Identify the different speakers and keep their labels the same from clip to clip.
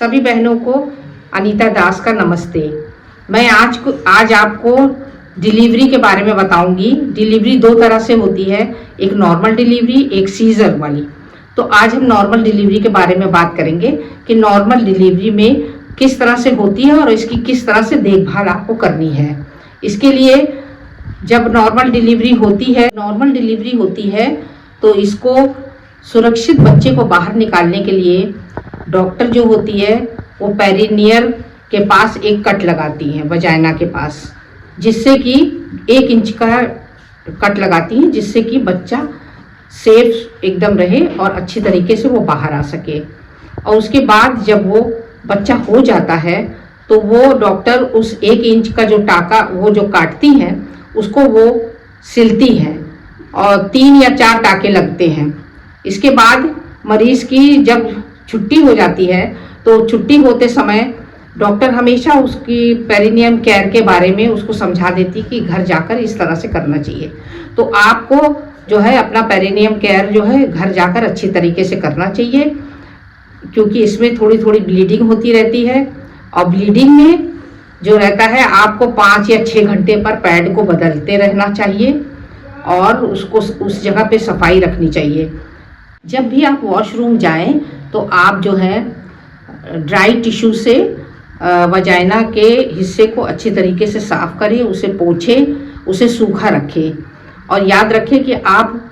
Speaker 1: सभी बहनों को अनीता दास का नमस्ते। मैं आज आपको डिलीवरी के बारे में बताऊंगी। डिलीवरी दो तरह से होती है, एक नॉर्मल डिलीवरी, एक सीजर वाली। तो आज हम नॉर्मल डिलीवरी के बारे में बात करेंगे कि नॉर्मल डिलीवरी में किस तरह से होती है और इसकी किस तरह से देखभाल आपको करनी है। इसके लिए जब नॉर्मल डिलीवरी होती है तो इसको सुरक्षित बच्चे को बाहर निकालने के लिए डॉक्टर जो होती है वो पेरिनियर के पास एक कट लगाती हैं, वजाइना के पास, जिससे कि 1 इंच का कट लगाती हैं, जिससे कि बच्चा सेफ एकदम रहे और अच्छी तरीके से वो बाहर आ सके। और उसके बाद जब वो बच्चा हो जाता है तो वो डॉक्टर उस 1 इंच का जो टाका वो जो काटती हैं उसको वो सिलती हैं और 3 या 4 टाके लगते हैं। इसके बाद मरीज़ की जब छुट्टी हो जाती है तो छुट्टी होते समय डॉक्टर हमेशा उसकी पेरिनियम केयर के बारे में उसको समझा देती कि घर जाकर इस तरह से करना चाहिए। तो आपको जो है अपना पेरिनियम केयर जो है घर जाकर अच्छी तरीके से करना चाहिए, क्योंकि इसमें थोड़ी थोड़ी ब्लीडिंग होती रहती है और ब्लीडिंग में जो रहता है आपको 5 या 6 घंटे पर पैड को बदलते रहना चाहिए और उसको उस जगह पे सफाई रखनी चाहिए। जब भी आप वॉशरूम जाएं तो आप जो है ड्राई टिश्यू से वजाइना के हिस्से को अच्छी तरीके से साफ करें, उसे पोंछें, उसे सूखा रखें और याद रखें कि आप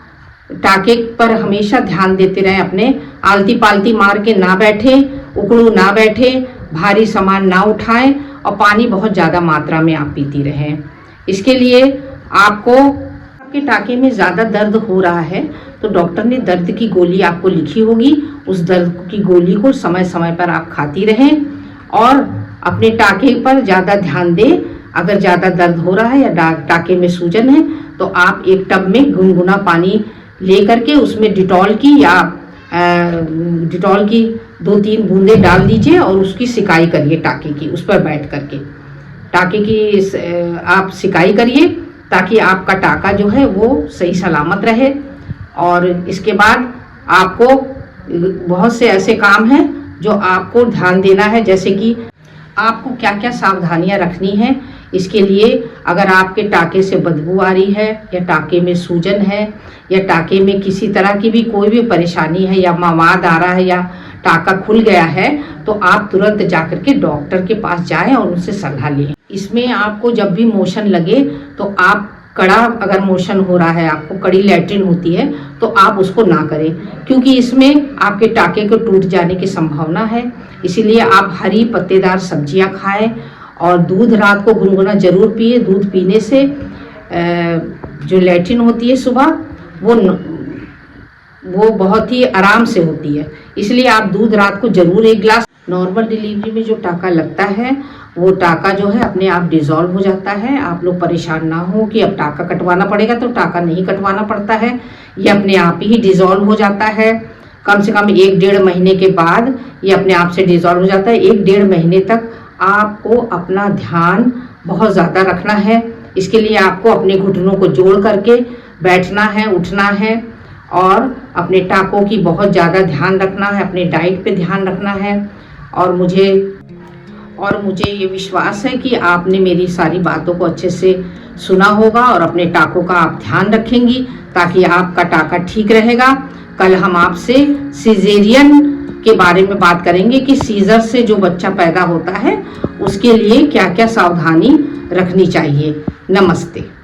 Speaker 1: टाके पर हमेशा ध्यान देते रहें। अपने आलती पालती मार के ना बैठें, उकड़ू ना बैठें, भारी सामान ना उठाएं और पानी बहुत ज़्यादा मात्रा में आप पीती रहें। इसके लिए आपके टाके में ज़्यादा दर्द हो रहा है तो डॉक्टर ने दर्द की गोली आपको लिखी होगी, उस दर्द की गोली को समय समय पर आप खाती रहें और अपने टाके पर ज़्यादा ध्यान दें। अगर ज़्यादा दर्द हो रहा है या टाके में सूजन है तो आप एक टब में गुनगुना पानी ले करके उसमें डिटॉल की 2-3 बूंदे डाल दीजिए और उसकी सिकाई करिए टाके की, उस पर बैठ करके टाके की आप सिकाई करिए ताकि आपका टाका जो है वो सही सलामत रहे। और इसके बाद आपको बहुत से ऐसे काम हैं जो आपको ध्यान देना है, जैसे कि आपको क्या क्या सावधानियां रखनी हैं। इसके लिए अगर आपके टाके से बदबू आ रही है या टाके में सूजन है या टाके में किसी तरह की भी कोई भी परेशानी है या मवाद आ रहा है या टाका खुल गया है तो आप तुरंत जाकर के डॉक्टर के पास जाएं और उनसे सलाह लें। इसमें आपको जब भी मोशन लगे तो आप कड़ा अगर मोशन हो रहा है, आपको कड़ी लैट्रिन होती है तो आप उसको ना करें, क्योंकि इसमें आपके टाके को टूट जाने की संभावना है। इसीलिए आप हरी पत्तेदार सब्जियां खाएं और दूध रात को गुनगुना जरूर पिए। दूध पीने से जो लैट्रिन होती है सुबह वो बहुत ही आराम से होती है, इसलिए आप दूध रात को जरूर 1 गिलास। नॉर्मल डिलीवरी में जो टाका लगता है वो टाका जो है अपने आप डिज़ोल्व हो जाता है। आप लोग परेशान ना हो कि अब टाका कटवाना पड़ेगा, तो टाका नहीं कटवाना पड़ता है, ये अपने आप ही डिज़ोल्व हो जाता है। कम से कम 1-1.5 महीने के बाद ये अपने आप से डिज़ोल्व हो जाता है। 1-1.5 महीने तक आपको अपना ध्यान बहुत ज़्यादा रखना है। इसके लिए आपको अपने घुटनों को जोड़ करके बैठना है, उठना है और अपने टाकों की बहुत ज़्यादा ध्यान रखना है, अपने डाइट पे ध्यान रखना है। और मुझे ये विश्वास है कि आपने मेरी सारी बातों को अच्छे से सुना होगा और अपने टाकों का आप ध्यान रखेंगी ताकि आपका टाका ठीक रहेगा। कल हम आपसे सिजेरियन के बारे में बात करेंगे कि सीजर से जो बच्चा पैदा होता है उसके लिए क्या क्या सावधानी रखनी चाहिए। नमस्ते।